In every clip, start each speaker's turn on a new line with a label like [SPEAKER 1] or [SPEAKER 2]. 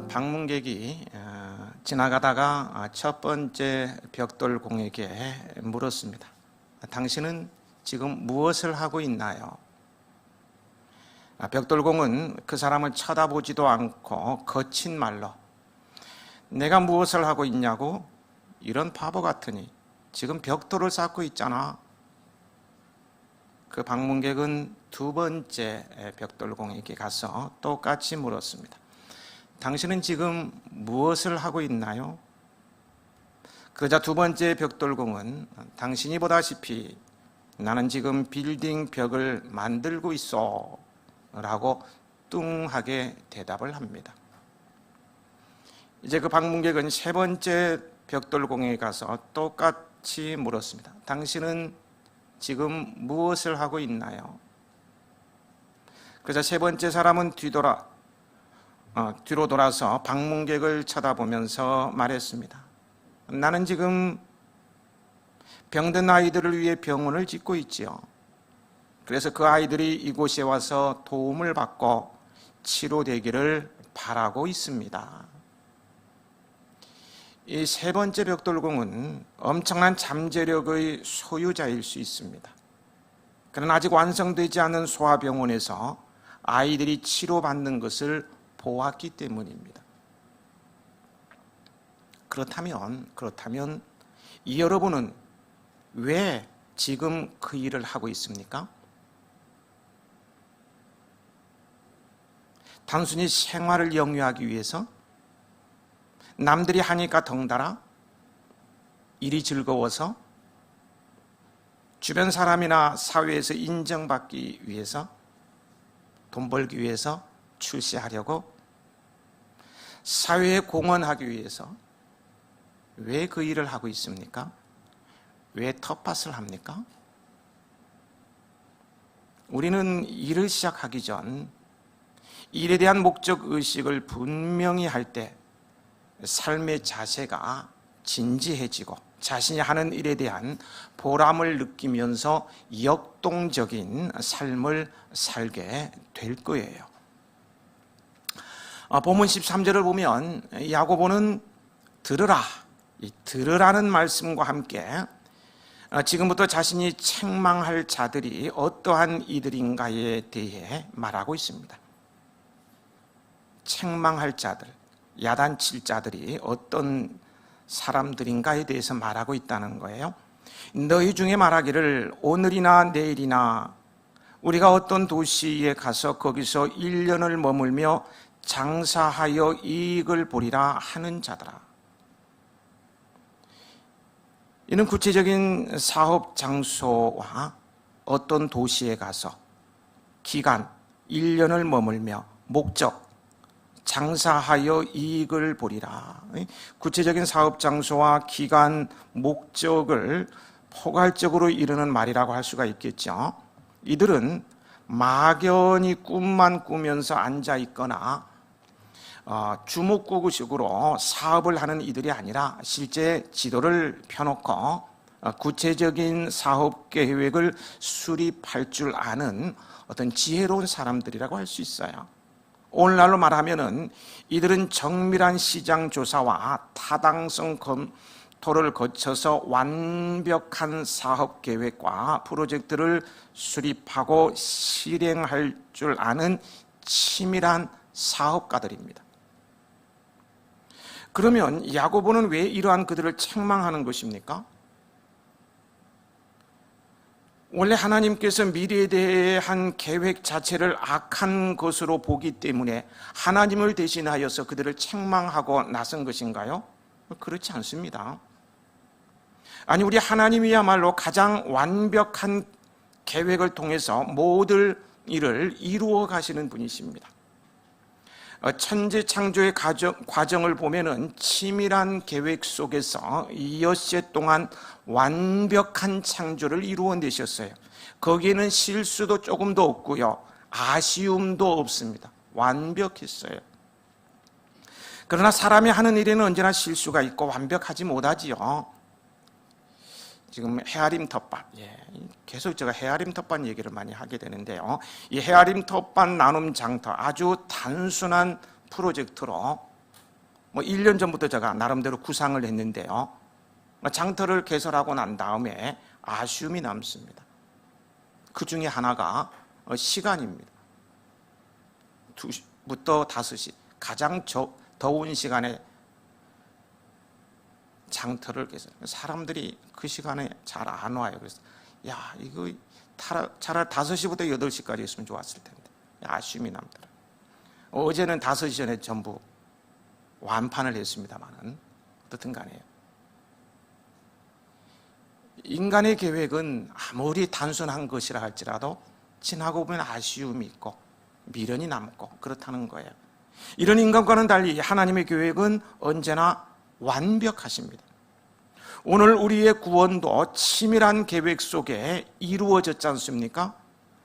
[SPEAKER 1] 방문객이 지나가다가 첫 번째 벽돌공에게 물었습니다. 당신은 지금 무엇을 하고 있나요? 벽돌공은 그 사람을 쳐다보지도 않고 거친 말로 내가 무엇을 하고 있냐고? 이런 바보 같으니 지금 벽돌을 쌓고 있잖아. 그 방문객은 두 번째 벽돌공에게 가서 똑같이 물었습니다. 당신은 지금 무엇을 하고 있나요? 그러자 두 번째 벽돌공은 당신이 보다시피 나는 지금 빌딩 벽을 만들고 있어 라고 뚱하게 대답을 합니다. 이제 그 방문객은 세 번째 벽돌공에 가서 똑같이 물었습니다. 당신은 지금 무엇을 하고 있나요? 그래서 세 번째 사람은 뒤로 돌아서 방문객을 쳐다보면서 말했습니다. 나는 지금 병든 아이들을 위해 병원을 짓고 있지요. 그래서 그 아이들이 이곳에 와서 도움을 받고 치료되기를 바라고 있습니다. 이 세 번째 벽돌공은 엄청난 잠재력의 소유자일 수 있습니다. 그러나 아직 완성되지 않은 소아병원에서 아이들이 치료받는 것을 보았기 때문입니다. 그렇다면 여러분은 왜 지금 그 일을 하고 있습니까? 단순히 생활을 영위하기 위해서? 남들이 하니까 덩달아? 일이 즐거워서? 주변 사람이나 사회에서 인정받기 위해서? 돈 벌기 위해서? 출세하려고? 사회에 공헌하기 위해서? 왜 그 일을 하고 있습니까? 왜 텃밭을 합니까? 우리는 일을 시작하기 전 일에 대한 목적 의식을 분명히 할 때 삶의 자세가 진지해지고 자신이 하는 일에 대한 보람을 느끼면서 역동적인 삶을 살게 될 거예요. 본문 13절을 보면 야고보는 들으라, 이 들으라는 말씀과 함께 지금부터 자신이 책망할 자들이 어떠한 이들인가에 대해 말하고 있습니다. 책망할 자들, 야단칠 자들이 어떤 사람들인가에 대해서 말하고 있다는 거예요. 너희 중에 말하기를 오늘이나 내일이나 우리가 어떤 도시에 가서 거기서 1년을 머물며 장사하여 이익을 보리라 하는 자들아. 이는 구체적인 사업 장소와 어떤 도시에 가서 기간 1년을 머물며 목적 장사하여 이익을 보리라. 구체적인 사업 장소와 기간, 목적을 포괄적으로 이르는 말이라고 할 수가 있겠죠. 이들은 막연히 꿈만 꾸면서 앉아 있거나 주먹구구식으로 사업을 하는 이들이 아니라 실제 지도를 펴놓고 구체적인 사업 계획을 수립할 줄 아는 어떤 지혜로운 사람들이라고 할 수 있어요. 오늘날로 말하면은 이들은 정밀한 시장 조사와 타당성 검토를 거쳐서 완벽한 사업 계획과 프로젝트를 수립하고 실행할 줄 아는 치밀한 사업가들입니다. 그러면 야고보는 왜 이러한 그들을 책망하는 것입니까? 원래 하나님께서 미래에 대한 계획 자체를 악한 것으로 보기 때문에 하나님을 대신하여서 그들을 책망하고 나선 것인가요? 그렇지 않습니다. 아니, 우리 하나님이야말로 가장 완벽한 계획을 통해서 모든 일을 이루어 가시는 분이십니다. 천지 창조의 과정을 보면은 치밀한 계획 속에서 엿새 동안 완벽한 창조를 이루어내셨어요. 거기에는 실수도 조금도 없고요, 아쉬움도 없습니다. 완벽했어요. 그러나 사람이 하는 일에는 언제나 실수가 있고 완벽하지 못하지요. 지금 헤아림 텃밭, 계속 제가 헤아림 텃밭 얘기를 많이 하게 되는데요, 이 헤아림 텃밭 나눔 장터, 아주 단순한 프로젝트로 1년 전부터 제가 나름대로 구상을 했는데요. 장터를 개설하고 난 다음에 아쉬움이 남습니다. 그 중에 하나가 시간입니다. 2시부터 5시 가장 더운 시간에 장터를 개설. 사람들이 그 시간에 잘 안 와요. 그래서 이거 차라리 5시부터 8시까지 있으면 좋았을 텐데 아쉬움이 남더라고요. 어제는 5시 전에 전부 완판을 했습니다만은 어떻든 간에요. 인간의 계획은 아무리 단순한 것이라 할지라도 지나고 보면 아쉬움이 있고 미련이 남고 그렇다는 거예요. 이런 인간과는 달리 하나님의 계획은 언제나 완벽하십니다. 오늘 우리의 구원도 치밀한 계획 속에 이루어졌지 않습니까?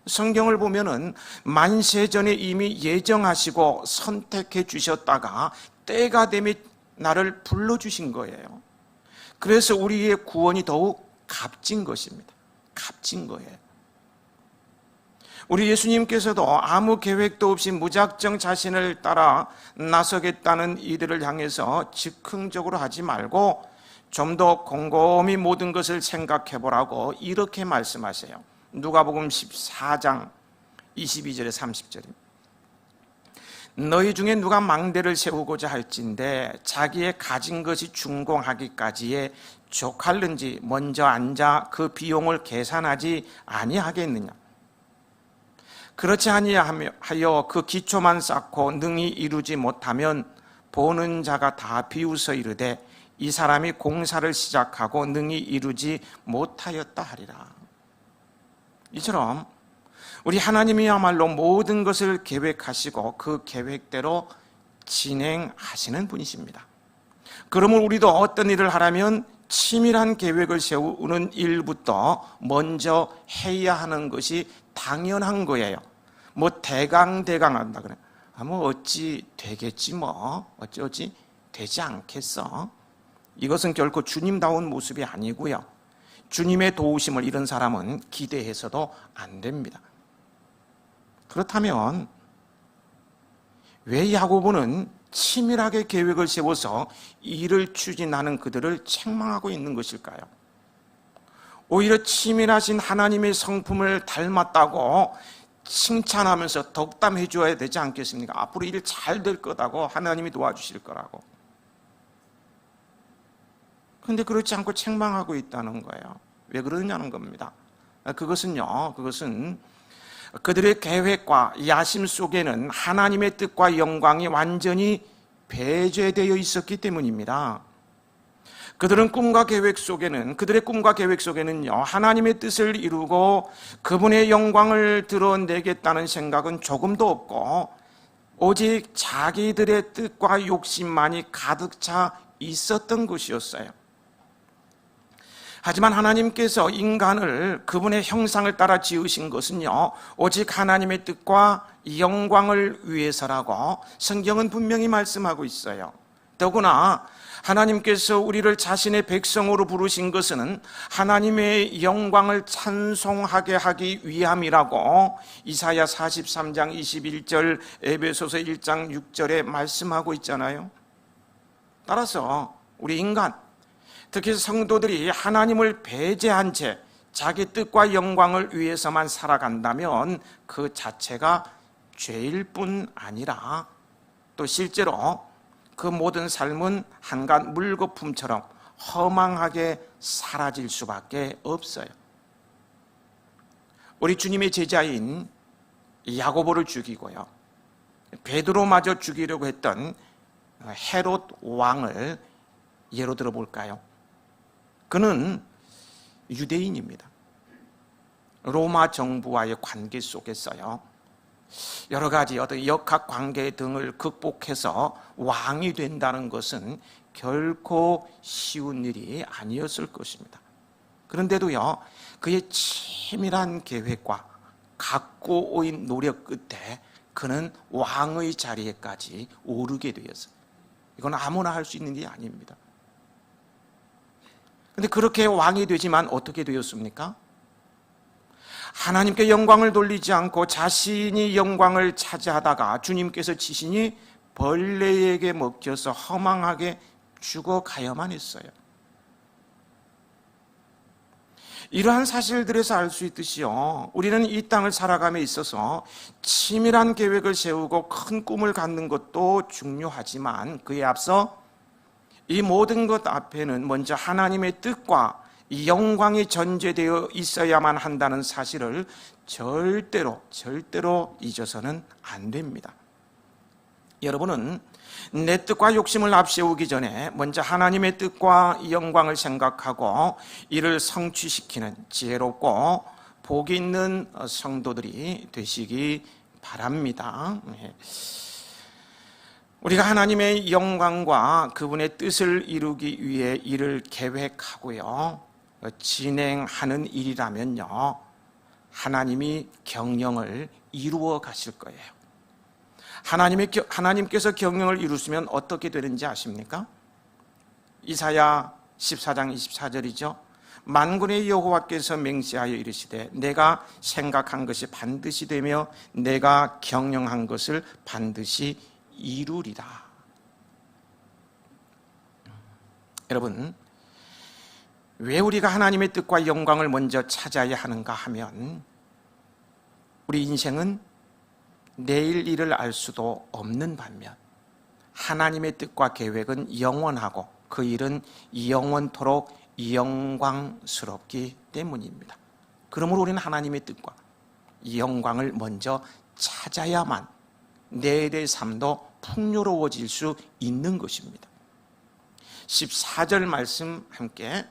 [SPEAKER 1] 성경을 보면은 만세전에 이미 예정하시고 선택해 주셨다가 때가 되면 나를 불러주신 거예요. 그래서 우리의 구원이 더욱 값진 것입니다. 값진 거예요. 우리 예수님께서도 아무 계획도 없이 무작정 자신을 따라 나서겠다는 이들을 향해서 즉흥적으로 하지 말고 좀 더 곰곰이 모든 것을 생각해 보라고 이렇게 말씀하세요. 누가복음 14장 22절에 30절입니다. 너희 중에 누가 망대를 세우고자 할진대 자기의 가진 것이 준공하기까지에 족할는지 먼저 앉아 그 비용을 계산하지 아니하겠느냐. 그렇지 아니하여 그 기초만 쌓고 능히 이루지 못하면 보는 자가 다 비웃어 이르되 이 사람이 공사를 시작하고 능히 이루지 못하였다 하리라. 이처럼 우리 하나님이야말로 모든 것을 계획하시고 그 계획대로 진행하시는 분이십니다. 그러면 우리도 어떤 일을 하려면 치밀한 계획을 세우는 일부터 먼저 해야 하는 것이 당연한 거예요. 대강 한다 그래. 어찌 되겠지 어찌 되지 않겠어. 이것은 결코 주님다운 모습이 아니고요. 주님의 도우심을 이런 사람은 기대해서도 안 됩니다. 그렇다면 왜 야고보는 치밀하게 계획을 세워서 일을 추진하는 그들을 책망하고 있는 것일까요? 오히려 치밀하신 하나님의 성품을 닮았다고 칭찬하면서 덕담해 줘야 되지 않겠습니까? 앞으로 일 잘 될 거다고, 하나님이 도와주실 거라고. 그런데 그렇지 않고 책망하고 있다는 거예요. 왜 그러냐는 겁니다. 그것은 그들의 계획과 야심 속에는 하나님의 뜻과 영광이 완전히 배제되어 있었기 때문입니다. 그들의 꿈과 계획 속에는 하나님의 뜻을 이루고 그분의 영광을 드러내겠다는 생각은 조금도 없고 오직 자기들의 뜻과 욕심만이 가득 차 있었던 것이었어요. 하지만 하나님께서 인간을 그분의 형상을 따라 지으신 것은요, 오직 하나님의 뜻과 영광을 위해서라고 성경은 분명히 말씀하고 있어요. 더구나 하나님께서 우리를 자신의 백성으로 부르신 것은 하나님의 영광을 찬송하게 하기 위함이라고 이사야 43장 21절, 에베소서 1장 6절에 말씀하고 있잖아요. 따라서 우리 인간, 특히 성도들이 하나님을 배제한 채 자기 뜻과 영광을 위해서만 살아간다면 그 자체가 죄일 뿐 아니라 또 실제로 그 모든 삶은 한간 물거품처럼 허망하게 사라질 수밖에 없어요. 우리 주님의 제자인 야고보를 죽이고요, 베드로마저 죽이려고 했던 헤롯 왕을 예로 들어볼까요? 그는 유대인입니다. 로마 정부와의 관계 속에서요, 여러 가지 어떤 역학관계 등을 극복해서 왕이 된다는 것은 결코 쉬운 일이 아니었을 것입니다. 그런데도요, 그의 치밀한 계획과 갖고 온 노력 끝에 그는 왕의 자리에까지 오르게 되었어요. 이건 아무나 할 수 있는 일이 아닙니다. 그런데 그렇게 왕이 되지만 어떻게 되었습니까? 하나님께 영광을 돌리지 않고 자신이 영광을 차지하다가 주님께서 치시니 벌레에게 먹혀서 허망하게 죽어가야만 했어요. 이러한 사실들에서 알 수 있듯이요, 우리는 이 땅을 살아감에 있어서 치밀한 계획을 세우고 큰 꿈을 갖는 것도 중요하지만 그에 앞서 이 모든 것 앞에는 먼저 하나님의 뜻과 영광이 전제되어 있어야만 한다는 사실을 절대로 잊어서는 안 됩니다. 여러분은 내 뜻과 욕심을 앞세우기 전에 먼저 하나님의 뜻과 영광을 생각하고 이를 성취시키는 지혜롭고 복이 있는 성도들이 되시기 바랍니다. 우리가 하나님의 영광과 그분의 뜻을 이루기 위해 일을 계획하고요, 진행하는 일이라면요, 하나님이 경영을 이루어 가실 거예요. 하나님께서 경영을 이루시면 어떻게 되는지 아십니까? 이사야 14장 24절이죠. 만군의 여호와께서 맹세하여 이르시되 내가 생각한 것이 반드시 되며 내가 경영한 것을 반드시 이루리라. 여러분, 왜 우리가 하나님의 뜻과 영광을 먼저 찾아야 하는가 하면, 우리 인생은 내일 일을 알 수도 없는 반면 하나님의 뜻과 계획은 영원하고 그 일은 영원토록 영광스럽기 때문입니다. 그러므로 우리는 하나님의 뜻과 영광을 먼저 찾아야만 내일의 삶도 풍요로워질 수 있는 것입니다. 14절 말씀 함께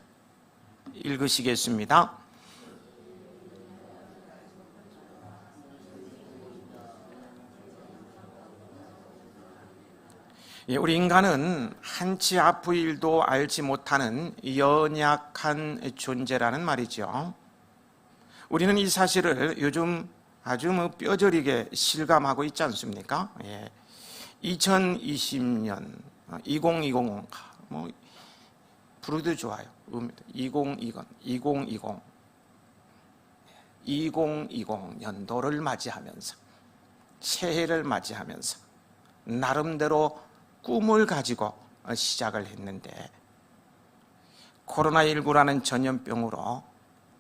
[SPEAKER 1] 읽으시겠습니다. 우리 인간은 한치 앞의 일도 알지 못하는 연약한 존재라는 말이죠. 우리는 이 사실을 요즘 아주 뼈저리게 실감하고 있지 않습니까? 2020년, 2020, 부르도 좋아요. 2020년도를 맞이하면서, 새해를 맞이하면서 나름대로 꿈을 가지고 시작을 했는데, 코로나19라는 전염병으로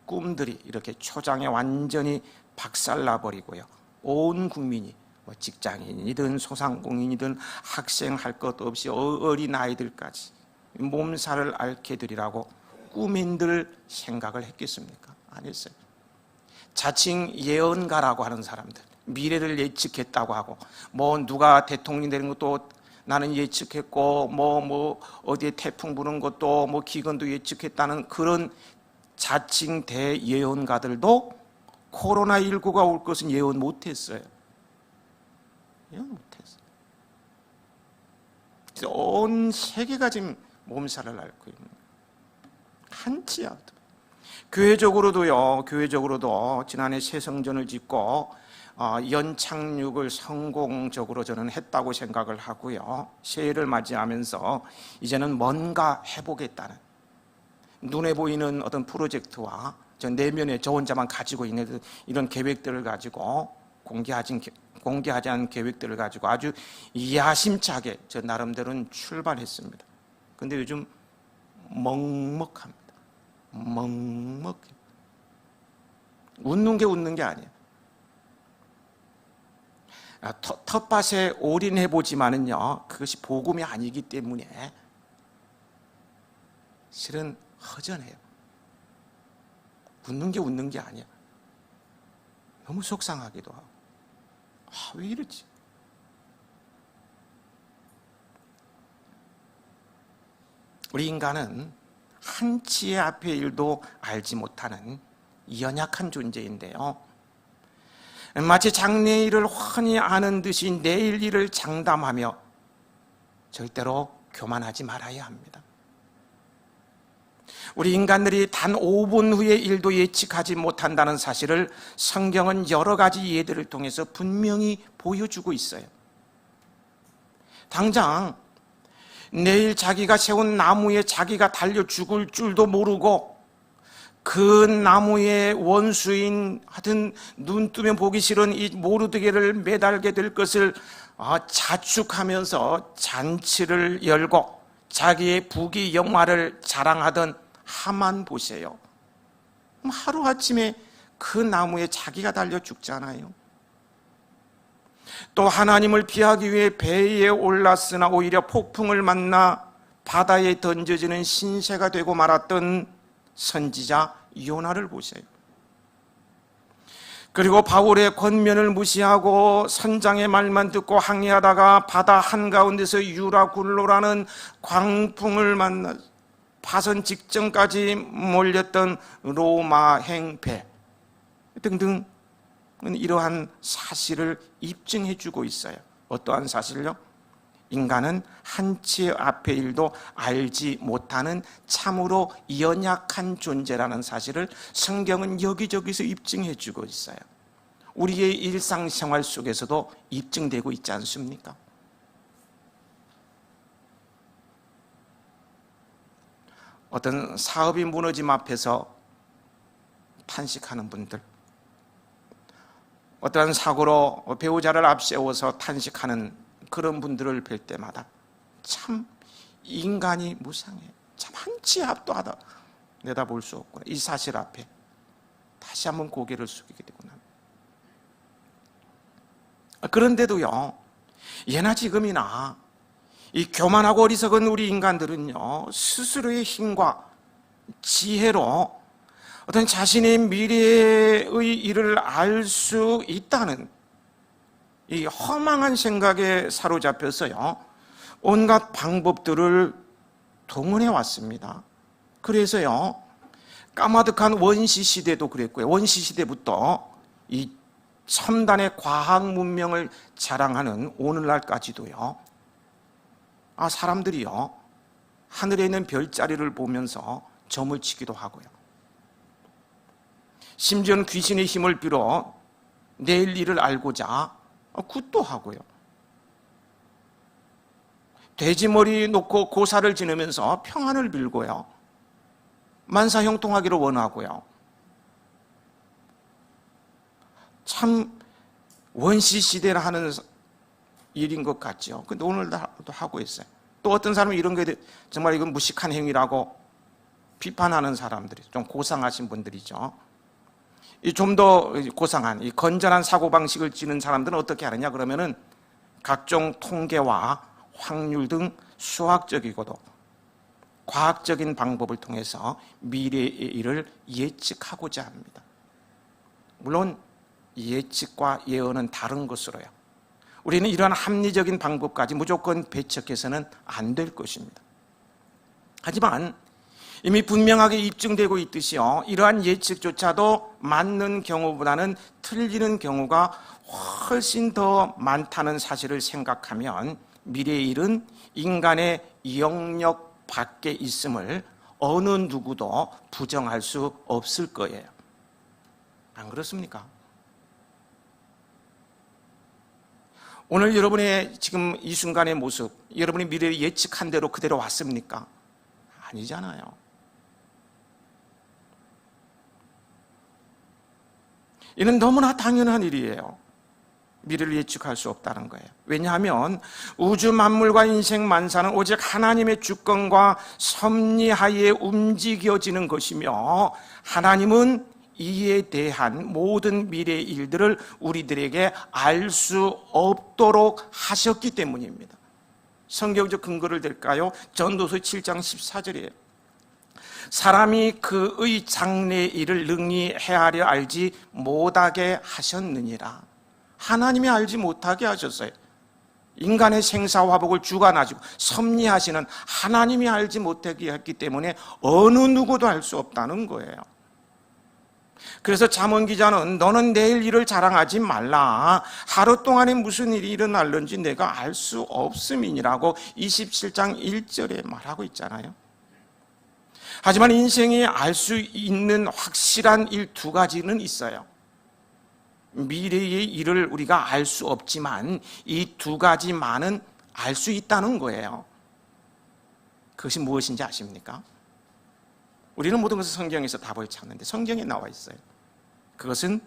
[SPEAKER 1] 꿈들이 이렇게 초장에 완전히 박살나버리고요, 온 국민이 직장인이든 소상공인이든 학생 할 것 없이 어린 아이들까지 몸살을 앓게 되리라고 꿈인들 생각을 했겠습니까? 안 했어요. 자칭 예언가라고 하는 사람들, 미래를 예측했다고 하고, 누가 대통령이 되는 것도 나는 예측했고, 어디에 태풍 부는 것도, 기근도 예측했다는 그런 자칭 대예언가들도 코로나19가 올 것은 예언 못했어요. 예언 못했어요. 온 세계가 지금 몸살을 앓고 있는 거예요. 한치 앞도. 교회적으로도 지난해 새 성전을 짓고 연착륙을 성공적으로 저는 했다고 생각을 하고요, 새해를 맞이하면서 이제는 뭔가 해보겠다는 눈에 보이는 어떤 프로젝트와 저 내면에 저 혼자만 가지고 있는 이런 계획들을 가지고, 공개하지 않은 계획들을 가지고 아주 야심차게 저 나름대로는 출발했습니다. 근데 요즘 먹먹합니다. 먹먹해. 웃는 게 아니에요. 텃밭에 올인해보지만은요, 그것이 복음이 아니기 때문에 실은 허전해요. 웃는 게 아니야. 너무 속상하기도 하고, 왜 이러지? 우리 인간은 한치의 앞의 일도 알지 못하는 연약한 존재인데요, 마치 장래 일을 훤히 아는 듯이 내일 일을 장담하며 절대로 교만하지 말아야 합니다. 우리 인간들이 단 5분 후의 일도 예측하지 못한다는 사실을 성경은 여러 가지 예들을 통해서 분명히 보여주고 있어요. 당장 내일 자기가 세운 나무에 자기가 달려 죽을 줄도 모르고 그 나무의 원수인 하여튼 눈 뜨면 보기 싫은 이 모르드게를 매달게 될 것을 자축하면서 잔치를 열고 자기의 부귀 영화를 자랑하던 하만 보세요. 하루아침에 그 나무에 자기가 달려 죽잖아요. 또 하나님을 피하기 위해 배에 올랐으나 오히려 폭풍을 만나 바다에 던져지는 신세가 되고 말았던 선지자 요나를 보세요. 그리고 바울의 권면을 무시하고 선장의 말만 듣고 항해하다가 바다 한가운데서 유라굴로라는 광풍을 만나 파선 직전까지 몰렸던 로마 행패 등등 이러한 사실을 입증해 주고 있어요. 어떠한 사실요? 인간은 한치의 앞의 일도 알지 못하는 참으로 연약한 존재라는 사실을 성경은 여기저기서 입증해 주고 있어요. 우리의 일상생활 속에서도 입증되고 있지 않습니까? 어떤 사업이 무너짐 앞에서 탄식하는 분들, 어떠한 사고로 배우자를 앞세워서 탄식하는 그런 분들을 뵐 때마다 참 인간이 무상해. 참 한치 앞도 내다볼 수 없구나. 이 사실 앞에 다시 한번 고개를 숙이게 되구나. 그런데도요, 예나 지금이나 이 교만하고 어리석은 우리 인간들은요, 스스로의 힘과 지혜로 어떤 자신의 미래의 일을 알 수 있다는 이 허망한 생각에 사로잡혀서요, 온갖 방법들을 동원해 왔습니다. 그래서요, 까마득한 원시 시대도 그랬고요. 원시 시대부터 이 첨단의 과학 문명을 자랑하는 오늘날까지도요, 사람들이요, 하늘에 있는 별자리를 보면서 점을 치기도 하고요. 심지어는 귀신의 힘을 빌어 내일 일을 알고자 굿도 하고요. 돼지머리 놓고 고사를 지내면서 평안을 빌고요. 만사형통하기를 원하고요. 참 원시시대라 하는 일인 것 같죠. 근데 오늘도 하고 있어요. 또 어떤 사람은 이런 게 정말 이건 무식한 행위라고 비판하는 사람들이 좀 고상하신 분들이죠. 좀 더 고상한 이 건전한 사고방식을 지닌 사람들은 어떻게 하느냐 그러면은 각종 통계와 확률 등 수학적이고도 과학적인 방법을 통해서 미래의 일을 예측하고자 합니다. 물론 예측과 예언은 다른 것으로요, 우리는 이러한 합리적인 방법까지 무조건 배척해서는 안 될 것입니다. 하지만 이미 분명하게 입증되고 있듯이요, 이러한 예측조차도 맞는 경우보다는 틀리는 경우가 훨씬 더 많다는 사실을 생각하면 미래의 일은 인간의 영역 밖에 있음을 어느 누구도 부정할 수 없을 거예요. 안 그렇습니까? 오늘 여러분의 지금 이 순간의 모습, 여러분이 미래를 예측한 대로 그대로 왔습니까? 아니잖아요. 이는 너무나 당연한 일이에요. 미래를 예측할 수 없다는 거예요. 왜냐하면 우주 만물과 인생 만사는 오직 하나님의 주권과 섭리하에 움직여지는 것이며, 하나님은 이에 대한 모든 미래의 일들을 우리들에게 알 수 없도록 하셨기 때문입니다. 성경적 근거를 댈까요? 전도서 7장 14절이에요. 사람이 그의 장래의 일을 능히 헤아려 알지 못하게 하셨느니라. 하나님이 알지 못하게 하셨어요. 인간의 생사화복을 주관하시고 섭리하시는 하나님이 알지 못하게 했기 때문에 어느 누구도 알 수 없다는 거예요. 그래서 잠언 기자는 너는 내일 일을 자랑하지 말라. 하루 동안에 무슨 일이 일어날는지 내가 알 수 없음이니라고 27장 1절에 말하고 있잖아요. 하지만 인생이 알 수 있는 확실한 일 두 가지는 있어요. 미래의 일을 우리가 알 수 없지만 이 두 가지만은 알 수 있다는 거예요. 그것이 무엇인지 아십니까? 우리는 모든 것을 성경에서 답을 찾는데 성경에 나와 있어요. 그것은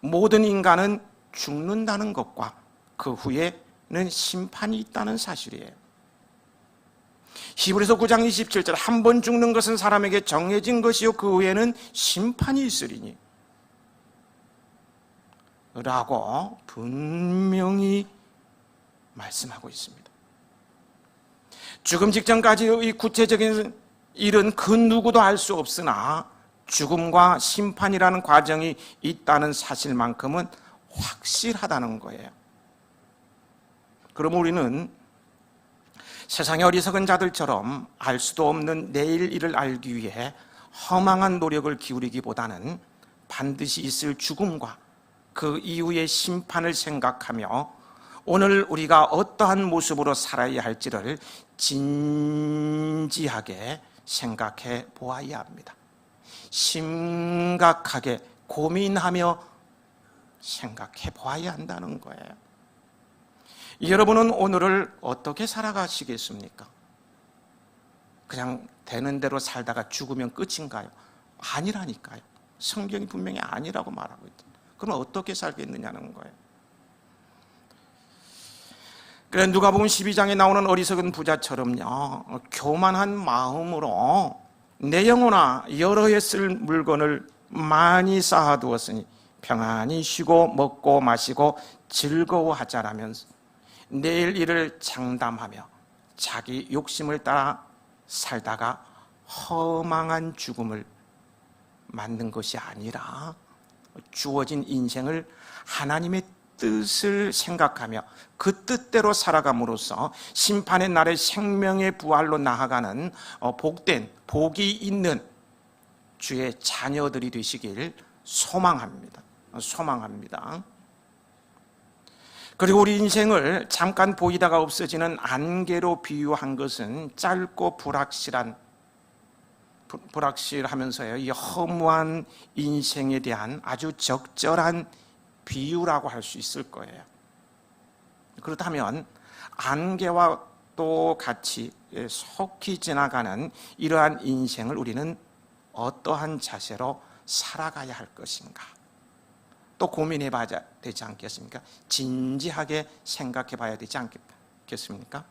[SPEAKER 1] 모든 인간은 죽는다는 것과 그 후에는 심판이 있다는 사실이에요. 히브리서 9장 27절 한 번 죽는 것은 사람에게 정해진 것이요 그 후에는 심판이 있으리니 라고 분명히 말씀하고 있습니다. 죽음 직전까지의 구체적인 일은 그 누구도 알 수 없으나 죽음과 심판이라는 과정이 있다는 사실만큼은 확실하다는 거예요. 그럼 우리는 세상의 어리석은 자들처럼 알 수도 없는 내일 일을 알기 위해 허망한 노력을 기울이기보다는 반드시 있을 죽음과 그 이후의 심판을 생각하며 오늘 우리가 어떠한 모습으로 살아야 할지를 진지하게 생각해 보아야 합니다. 심각하게 고민하며 생각해 보아야 한다는 거예요. 여러분은 오늘을 어떻게 살아가시겠습니까? 그냥 되는 대로 살다가 죽으면 끝인가요? 아니라니까요. 성경이 분명히 아니라고 말하고 있죠. 그럼 어떻게 살겠느냐는 거예요. 그래 누가복음 12장에 나오는 어리석은 부자처럼요, 교만한 마음으로 내 영혼아 여러 해 쓸 물건을 많이 쌓아두었으니 평안히 쉬고 먹고 마시고 즐거워하자라면서 내일 일을 장담하며 자기 욕심을 따라 살다가 허망한 죽음을 맞는 것이 아니라 주어진 인생을 하나님의 뜻을 생각하며 그 뜻대로 살아감으로써 심판의 날에 생명의 부활로 나아가는 복된 복이 있는 주의 자녀들이 되시길 소망합니다. 그리고 우리 인생을 잠깐 보이다가 없어지는 안개로 비유한 것은 짧고 불확실하면서요, 이 허무한 인생에 대한 아주 적절한 비유라고 할 수 있을 거예요. 그렇다면 안개와 또 같이 속히 지나가는 이러한 인생을 우리는 어떠한 자세로 살아가야 할 것인가? 또 고민해 봐야 되지 않겠습니까? 진지하게 생각해 봐야 되지 않겠습니까?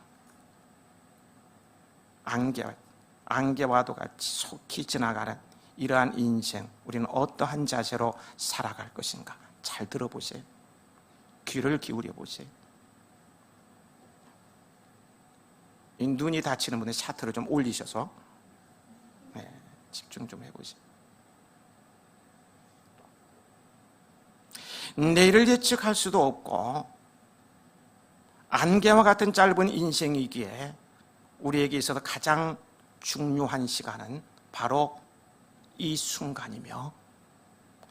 [SPEAKER 1] 안개와도 같이 속히 지나가는 이러한 인생, 우리는 어떠한 자세로 살아갈 것인가? 잘 들어보세요. 귀를 기울여 보세요. 이 눈이 다치는 분은 샤트를 좀 올리셔서 집중 좀 해보세요. 내일을 예측할 수도 없고 안개와 같은 짧은 인생이기에 우리에게 있어서 가장 중요한 시간은 바로 이 순간이며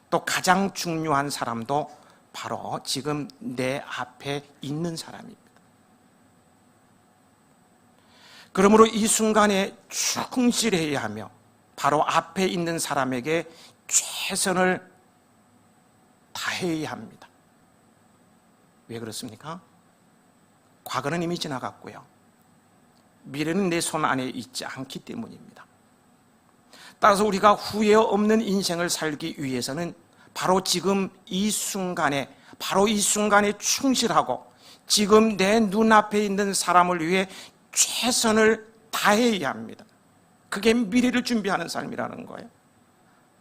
[SPEAKER 1] 또 가장 중요한 사람도 바로 지금 내 앞에 있는 사람입니다. 그러므로 이 순간에 충실해야 하며 바로 앞에 있는 사람에게 최선을 다해야 합니다. 왜 그렇습니까? 과거는 이미 지나갔고요. 미래는 내 손 안에 있지 않기 때문입니다. 따라서 우리가 후회 없는 인생을 살기 위해서는 바로 지금 이 순간에 충실하고 지금 내 눈앞에 있는 사람을 위해 최선을 다해야 합니다. 그게 미래를 준비하는 삶이라는 거예요.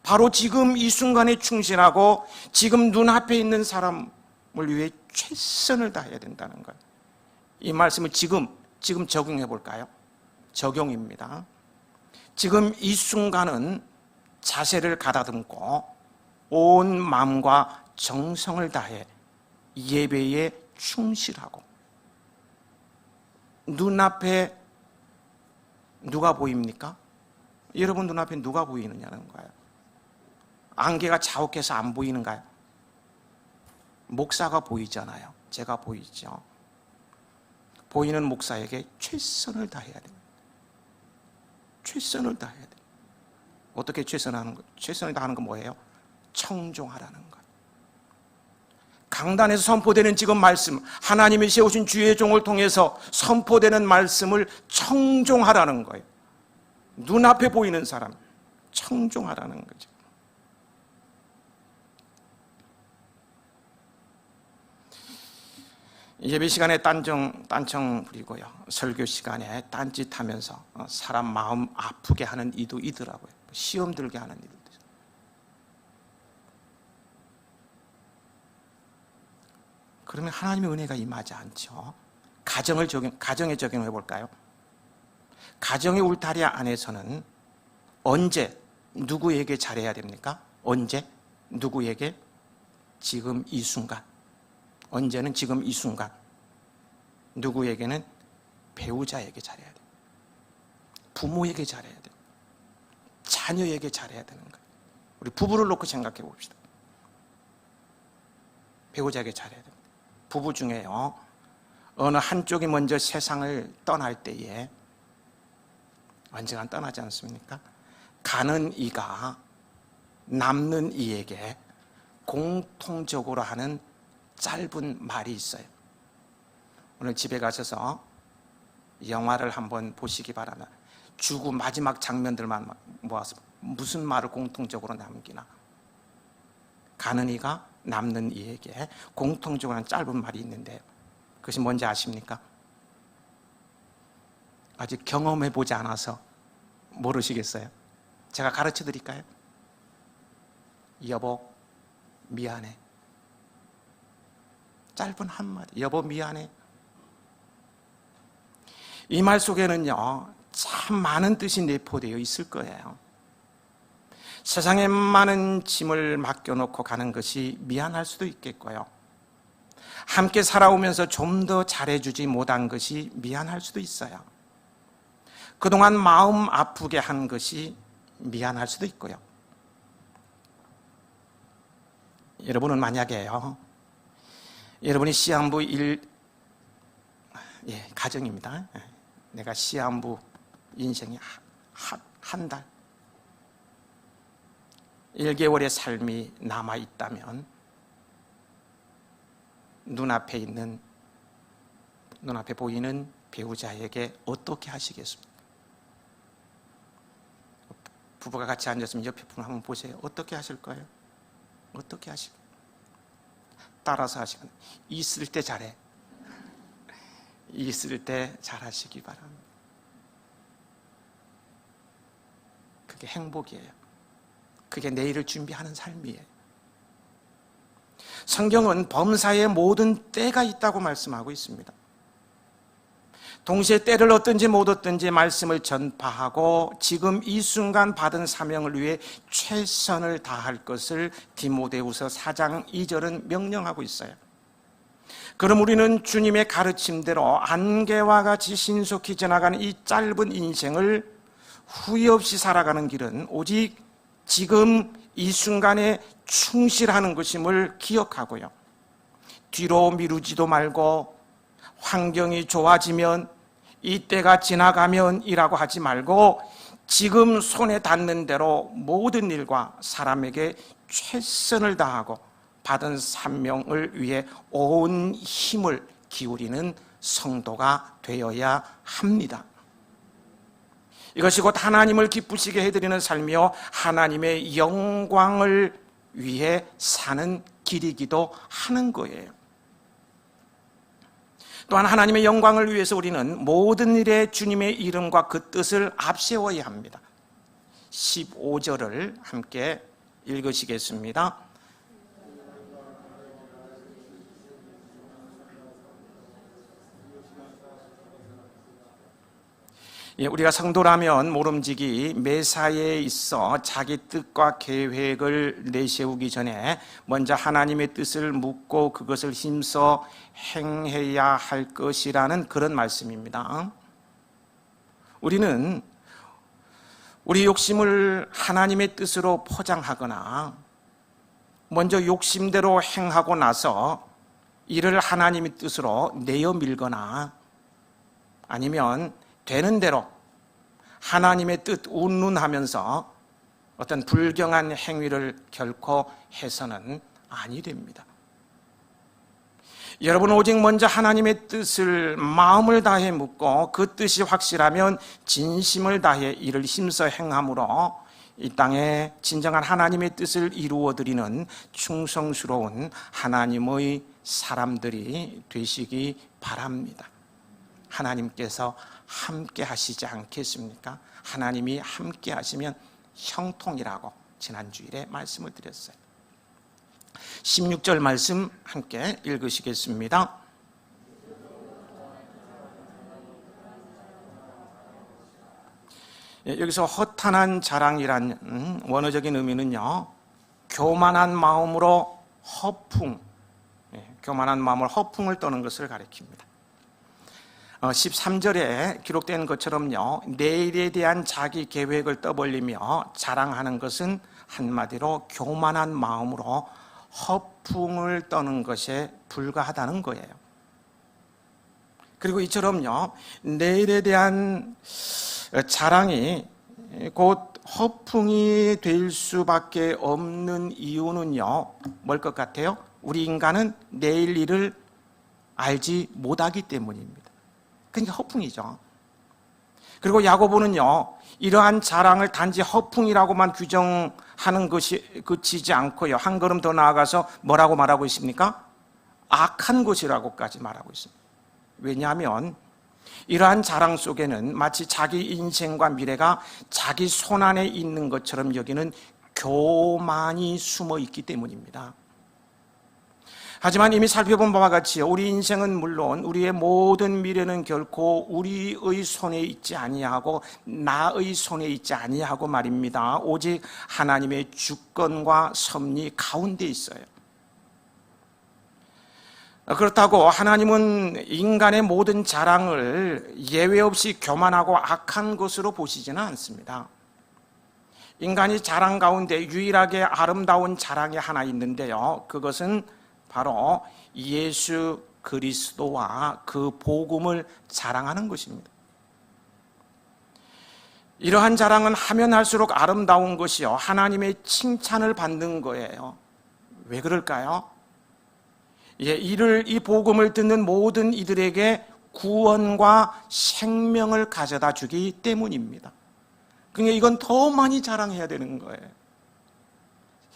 [SPEAKER 1] 바로 지금 이 순간에 충실하고 지금 눈앞에 있는 사람을 위해 최선을 다해야 된다는 거예요. 이 말씀을 지금 적용해 볼까요? 적용입니다. 지금 이 순간은 자세를 가다듬고 온 마음과 정성을 다해 예배에 충실하고 눈앞에 누가 보입니까? 여러분 눈앞에 누가 보이느냐는 거예요. 안개가 자욱해서 안 보이는가요? 목사가 보이잖아요. 제가 보이죠. 보이는 목사에게 최선을 다해야 됩니다. 최선을 다해야 돼요. 어떻게 최선을 다하는 건 뭐예요? 청종하라는 것. 강단에서 선포되는 지금 말씀, 하나님이 세우신 주의 종을 통해서 선포되는 말씀을 청종하라는 거예요. 눈앞에 보이는 사람, 청종하라는 거죠. 예배 시간에 딴청 부리고요, 설교 시간에 딴짓하면서 사람 마음 아프게 하는 이도 있더라고요. 시험 들게 하는 이들도. 그러면 하나님의 은혜가 임하지 않죠. 가정에 적용해 볼까요? 가정의 울타리 안에서는 언제 누구에게 잘해야 됩니까? 언제 누구에게? 지금 이 순간. 언제는 지금 이 순간. 누구에게는? 배우자에게 잘해야 돼요. 부모에게 잘해야 돼요. 자녀에게 잘해야 되는 거예요. 우리 부부를 놓고 생각해 봅시다. 배우자에게 잘해야 돼요. 부부 중에요, 어느 한쪽이 먼저 세상을 떠날 때에, 언젠간 떠나지 않습니까? 가는 이가 남는 이에게 공통적으로 하는 짧은 말이 있어요. 오늘 집에 가셔서 영화를 한번 보시기 바랍니다. 주고 마지막 장면들만 모아서 무슨 말을 공통적으로 남기나. 가는 이가 남는 이에게 공통적으로 하는 짧은 말이 있는데요, 그것이 뭔지 아십니까? 아직 경험해보지 않아서 모르시겠어요? 제가 가르쳐 드릴까요? 여보, 미안해. 짧은 한마디. 여보, 미안해. 이 말 속에는요, 참 많은 뜻이 내포되어 있을 거예요. 세상에 많은 짐을 맡겨놓고 가는 것이 미안할 수도 있겠고요, 함께 살아오면서 좀 더 잘해주지 못한 것이 미안할 수도 있어요. 그동안 마음 아프게 한 것이 미안할 수도 있고요. 여러분은 만약에요, 여러분이 시한부 가정입니다. 내가 시한부 인생이 한 달, 1개월의 삶이 남아있다면 눈앞에 보이는 배우자에게 어떻게 하시겠습니까? 부부가 같이 앉았으면 옆에 분 한번 보세요. 어떻게 하실 거예요? 어떻게 하실까요? 따라서 하시거나, 있을 때 잘해. 있을 때 잘하시기 바랍니다. 그게 행복이에요. 그게 내일을 준비하는 삶이에요. 성경은 범사에 모든 때가 있다고 말씀하고 있습니다. 동시에 때를 얻든지 못 얻든지 말씀을 전파하고 지금 이 순간 받은 사명을 위해 최선을 다할 것을 디모데후서 4장 2절은 명령하고 있어요. 그럼 우리는 주님의 가르침대로 안개와 같이 신속히 지나가는 이 짧은 인생을 후회 없이 살아가는 길은 오직 지금 이 순간에 충실하는 것임을 기억하고요, 뒤로 미루지도 말고 환경이 좋아지면, 이때가 지나가면 이라고 하지 말고 지금 손에 닿는 대로 모든 일과 사람에게 최선을 다하고 받은 사명을 위해 온 힘을 기울이는 성도가 되어야 합니다. 이것이 곧 하나님을 기쁘시게 해드리는 삶이요, 하나님의 영광을 위해 사는 길이기도 하는 거예요. 또한 하나님의 영광을 위해서 우리는 모든 일에 주님의 이름과 그 뜻을 앞세워야 합니다. 15절을 함께 읽으시겠습니다. 우리가 성도라면 모름지기 매사에 있어 자기 뜻과 계획을 내세우기 전에 먼저 하나님의 뜻을 묻고 그것을 힘써 행해야 할 것이라는 그런 말씀입니다. 우리는 우리 욕심을 하나님의 뜻으로 포장하거나 먼저 욕심대로 행하고 나서 이를 하나님의 뜻으로 내어 밀거나 아니면 되는 대로 하나님의 뜻 운운하면서 어떤 불경한 행위를 결코 해서는 아니 됩니다. 여러분, 오직 먼저 하나님의 뜻을 마음을 다해 묻고 그 뜻이 확실하면 진심을 다해 이를 힘써 행함으로 이 땅에 진정한 하나님의 뜻을 이루어드리는 충성스러운 하나님의 사람들이 되시기 바랍니다. 하나님께서 함께 하시지 않겠습니까? 하나님이 함께 하시면 형통이라고 지난주일에 말씀을 드렸어요. 16절 말씀 함께 읽으시겠습니다. 여기서 허탄한 자랑이란 원어적인 의미는요, 교만한 마음으로 교만한 마음으로 허풍을 떠는 것을 가리킵니다. 13절에 기록된 것처럼요, 내일에 대한 자기 계획을 떠벌리며 자랑하는 것은 한마디로 교만한 마음으로 허풍을 떠는 것에 불과하다는 거예요. 그리고 이처럼요, 내일에 대한 자랑이 곧 허풍이 될 수밖에 없는 이유는요, 뭘 것 같아요? 우리 인간은 내일 일을 알지 못하기 때문입니다. 그러니까 허풍이죠. 그리고 야고보는요, 이러한 자랑을 단지 허풍이라고만 규정하는 것이 그치지 않고요, 한 걸음 더 나아가서 뭐라고 말하고 있습니까? 악한 것이라고까지 말하고 있습니다. 왜냐하면 이러한 자랑 속에는 마치 자기 인생과 미래가 자기 손안에 있는 것처럼 여기는 교만이 숨어 있기 때문입니다. 하지만 이미 살펴본 바와 같이 우리 인생은 물론 우리의 모든 미래는 결코 우리의 손에 있지 아니하고 나의 손에 있지 아니하고 말입니다. 오직 하나님의 주권과 섭리 가운데 있어요. 그렇다고 하나님은 인간의 모든 자랑을 예외 없이 교만하고 악한 것으로 보시지는 않습니다. 인간이 자랑 가운데 유일하게 아름다운 자랑이 하나 있는데요, 그것은 바로 예수 그리스도와 그 복음을 자랑하는 것입니다. 이러한 자랑은 하면 할수록 아름다운 것이요, 하나님의 칭찬을 받는 거예요. 왜 그럴까요? 이 복음을 듣는 모든 이들에게 구원과 생명을 가져다 주기 때문입니다. 그러니까 이건 더 많이 자랑해야 되는 거예요.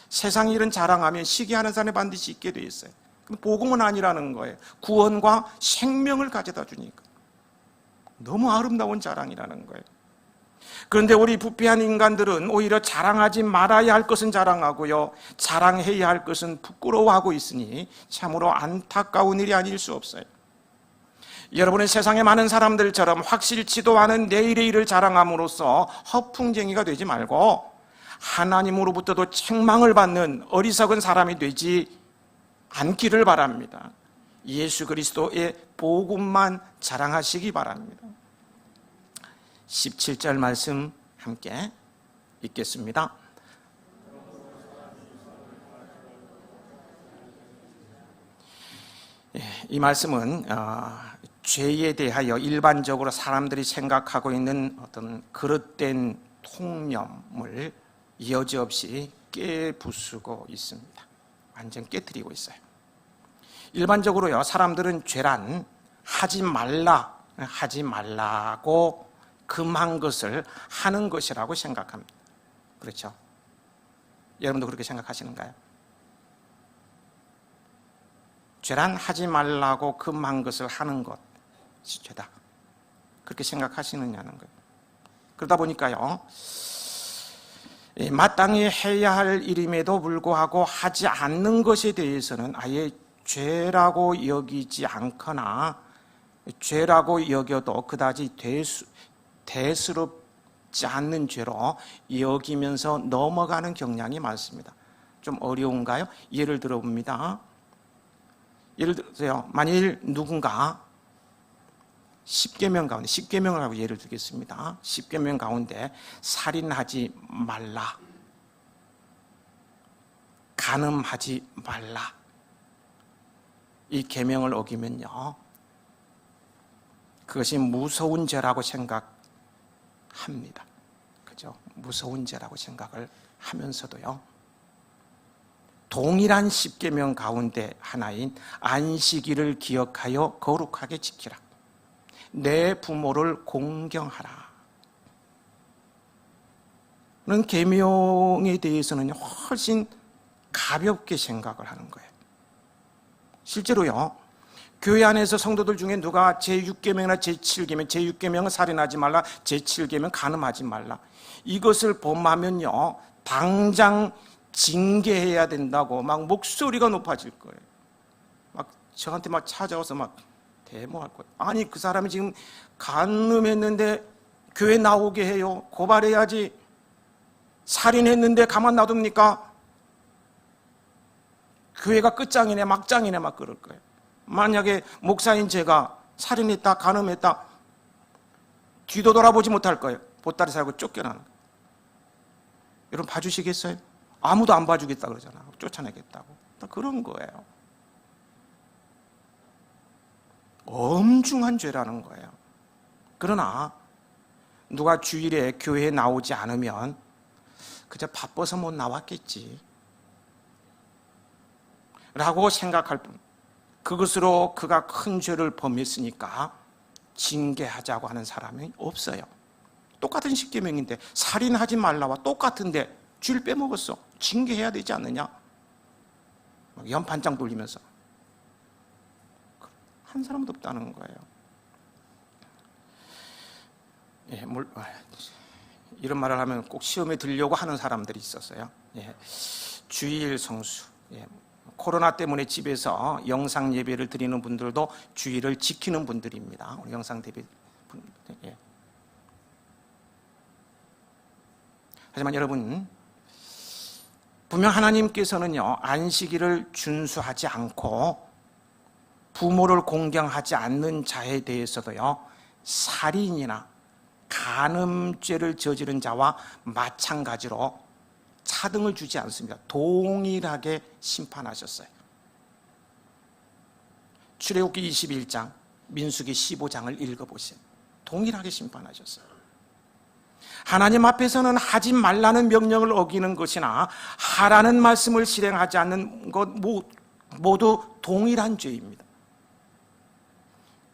[SPEAKER 1] 세상 일은 자랑하면 시기하는 사람이 반드시 있게 돼 있어요. 복음은 아니라는 거예요. 구원과 생명을 가져다 주니까. 너무 아름다운 자랑이라는 거예요. 그런데 우리 부패한 인간들은 오히려 자랑하지 말아야 할 것은 자랑하고요, 자랑해야 할 것은 부끄러워하고 있으니 참으로 안타까운 일이 아닐 수 없어요. 여러분은 세상의 많은 사람들처럼 확실치도 않은 내일의 일을 자랑함으로써 허풍쟁이가 되지 말고 하나님으로부터도 책망을 받는 어리석은 사람이 되지 않기를 바랍니다. 예수 그리스도의 복음만 자랑하시기 바랍니다. 17절 말씀 함께 읽겠습니다. 이 말씀은 죄에 대하여 일반적으로 사람들이 생각하고 있는 어떤 그릇된 통념을 여지없이 깨부수고 있습니다. 완전 깨트리고 있어요. 일반적으로요, 사람들은 죄란 하지 말라고 금한 것을 하는 것이라고 생각합니다. 그렇죠? 여러분도 그렇게 생각하시는가요? 죄란 하지 말라고 금한 것을 하는 것이 죄다, 그렇게 생각하시느냐는 거예요. 그러다 보니까요, 마땅히 해야 할 일임에도 불구하고 하지 않는 것에 대해서는 아예 죄라고 여기지 않거나 죄라고 여겨도 그다지 대수롭지 않는 죄로 여기면서 넘어가는 경향이 많습니다. 좀 어려운가요? 예를 들어봅니다. 예를 들어서요, 만일 누군가 10계명 가운데, 10계명을 하고 예를 들겠습니다. 10계명 가운데 살인하지 말라, 간음하지 말라, 이 계명을 어기면요, 그것이 무서운 죄라고 생각합니다. 그죠? 무서운 죄라고 생각을 하면서도요, 동일한 10계명 가운데 하나인 안식일을 기억하여 거룩하게 지키라, 내 부모를 공경하라, 계명에 대해서는 훨씬 가볍게 생각을 하는 거예요. 실제로요, 교회 안에서 성도들 중에 누가 제6계명이나 제7계명, 제6계명은 살인하지 말라, 제7계명 간음하지 말라, 이것을 범하면요 당장 징계해야 된다고 막 목소리가 높아질 거예요. 막 저한테 막 찾아와서 막 데모할 거예요. 아니, 그 사람이 지금 간음했는데 교회 나오게 해요? 고발해야지. 살인했는데 가만 놔둡니까? 교회가 끝장이네 막장이네 막 그럴 거예요. 만약에 목사인 제가 살인했다 간음했다, 뒤도 돌아보지 못할 거예요. 보따리 살고 쫓겨나는 거예요. 여러분 봐주시겠어요? 아무도 안 봐주겠다 그러잖아. 쫓아내겠다고. 다 그런 거예요. 엄중한 죄라는 거예요. 그러나 누가 주일에 교회에 나오지 않으면 그저 바빠서 못 나왔겠지 라고 생각할 뿐, 그것으로 그가 큰 죄를 범했으니까 징계하자고 하는 사람이 없어요. 똑같은 십계명인데, 살인하지 말라와 똑같은데 쥐를 빼먹었어. 징계해야 되지 않느냐? 연판장 돌리면서. 한 사람도 없다는 거예요. 이런 말을 하면 꼭 시험에 들려고 하는 사람들이 있었어요. 주일 성수. 코로나 때문에 집에서 영상 예배를 드리는 분들도 주일을 지키는 분들입니다. 우리 영상 예배 분들. 하지만 여러분, 분명 하나님께서는요, 안식일을 준수하지 않고 부모를 공경하지 않는 자에 대해서도요, 살인이나 간음죄를 저지른 자와 마찬가지로 차등을 주지 않습니다. 동일하게 심판하셨어요. 출애굽기 21장, 민수기 15장을 읽어보세요. 동일하게 심판하셨어요. 하나님 앞에서는 하지 말라는 명령을 어기는 것이나 하라는 말씀을 실행하지 않는 것 모두 동일한 죄입니다.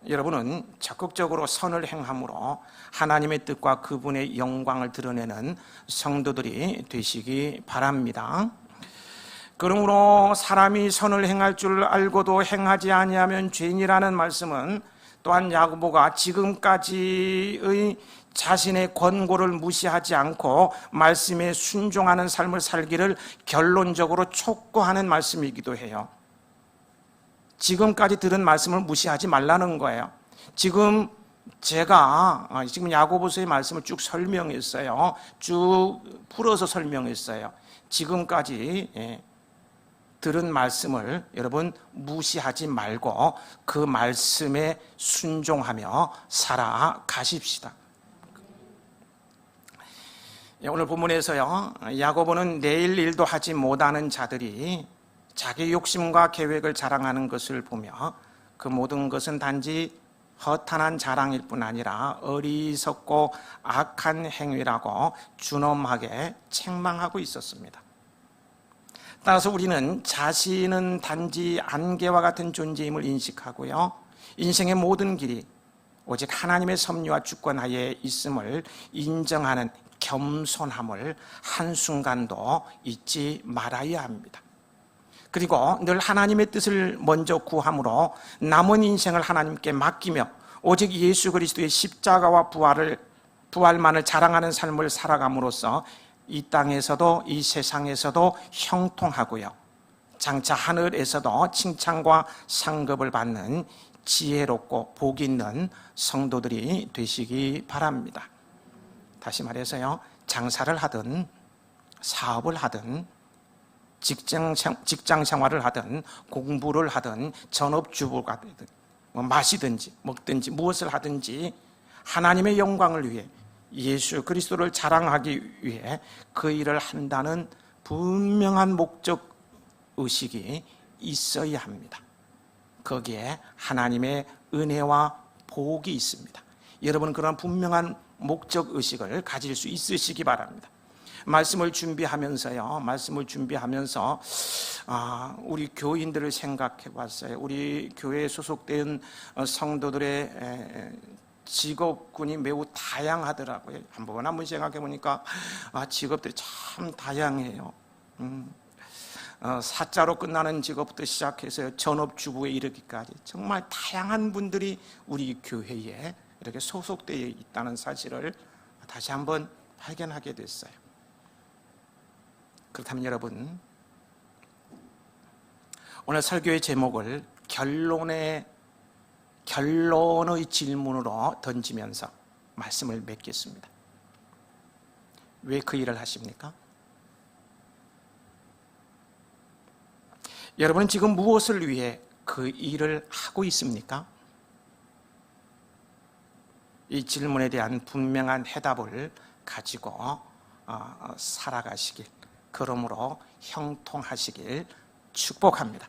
[SPEAKER 1] 여러분은 적극적으로 선을 행함으로 하나님의 뜻과 그분의 영광을 드러내는 성도들이 되시기 바랍니다. 그러므로 사람이 선을 행할 줄 알고도 행하지 아니하면 죄인이라는 말씀은 또한 야고보가 지금까지의 자신의 권고를 무시하지 않고 말씀에 순종하는 삶을 살기를 결론적으로 촉구하는 말씀이기도 해요. 지금까지 들은 말씀을 무시하지 말라는 거예요. 지금 야고보서의 말씀을 쭉 설명했어요. 쭉 풀어서 설명했어요. 지금까지 들은 말씀을 여러분 무시하지 말고 그 말씀에 순종하며 살아가십시다. 오늘 본문에서요, 야고보는 내일 일도 하지 못하는 자들이 자기 욕심과 계획을 자랑하는 것을 보며 그 모든 것은 단지 허탄한 자랑일 뿐 아니라 어리석고 악한 행위라고 준엄하게 책망하고 있었습니다. 따라서 우리는 자신은 단지 안개와 같은 존재임을 인식하고요, 인생의 모든 길이 오직 하나님의 섭리와 주권하에 있음을 인정하는 겸손함을 한순간도 잊지 말아야 합니다. 그리고 늘 하나님의 뜻을 먼저 구함으로 남은 인생을 하나님께 맡기며 오직 예수 그리스도의 십자가와 부활만을 자랑하는 삶을 살아감으로써 이 땅에서도 이 세상에서도 형통하고요, 장차 하늘에서도 칭찬과 상급을 받는 지혜롭고 복 있는 성도들이 되시기 바랍니다. 다시 말해서요, 장사를 하든 사업을 하든 직장 생활을 하든 공부를 하든 전업주부가 되든 마시든지 먹든지 무엇을 하든지 하나님의 영광을 위해 예수 그리스도를 자랑하기 위해 그 일을 한다는 분명한 목적 의식이 있어야 합니다. 거기에 하나님의 은혜와 복이 있습니다. 여러분은 그런 분명한 목적 의식을 가질 수 있으시기 바랍니다. 말씀을 준비하면서 우리 교인들을 생각해 봤어요. 우리 교회에 소속된 성도들의 직업군이 매우 다양하더라고요. 한번 생각해 보니까 직업들이 참 다양해요. 사자로 끝나는 직업부터 시작해서 전업주부에 이르기까지 정말 다양한 분들이 우리 교회에 이렇게 소속되어 있다는 사실을 다시 한번 발견하게 됐어요. 그렇다면 여러분, 오늘 설교의 제목을 결론의 질문으로 던지면서 말씀을 맺겠습니다. 왜 그 일을 하십니까? 여러분은 지금 무엇을 위해 그 일을 하고 있습니까? 이 질문에 대한 분명한 해답을 가지고 살아가시길, 그러므로 형통하시길 축복합니다.